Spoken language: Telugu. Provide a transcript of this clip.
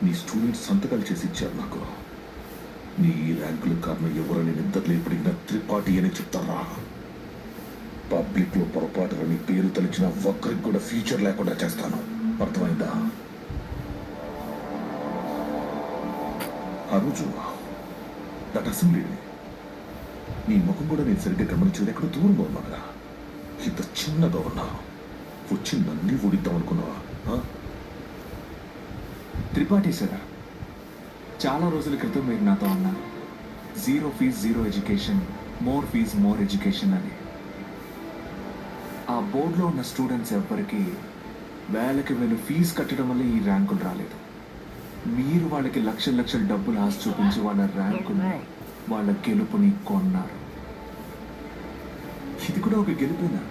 నీ స్టూడెంట్స్ సంతకాలు చేసి ఇచ్చారు నాకు. నీ ఈ ర్యాంకుల కారణం ఎవరని నిద్రలో ఎప్పుడైనా త్రిపాఠి అని చెప్తారా? పబ్లిక్లో పొరపాటుగా నీ పేరు తలిచిన ఒక్కరికి కూడా ఫ్యూచర్ లేకుండా చేస్తాను. అర్థమైందా? ఆ రోజు దట్ అసెంబ్లీ నీ ముఖం కూడా నేను సరిగ్గా గమనించేది ఎక్కడ దూరంగా ఉన్నాగా. ఇంత చిన్నగా ఉన్నా వచ్చి నన్ను ఊడిద్దాం అనుకున్నావా? త్రిపాఠి సార్, చాలా రోజుల క్రితం మీరు నాతో అన్నారు, 0 fees 0 education, more fees more education అని. ఆ బోర్డులో ఉన్న స్టూడెంట్స్ ఎవ్వరికి వేలకి వేలు ఫీజు కట్టడం వల్ల ఈ ర్యాంకులు రాలేదు. మీరు వాళ్ళకి లక్షల లక్షల డబ్బులు ఆశ చూపించి వాళ్ళ ర్యాంకుని, వాళ్ళ గెలుపుని కొన్నారు. ఇది కూడా ఒక గెలుపేనా?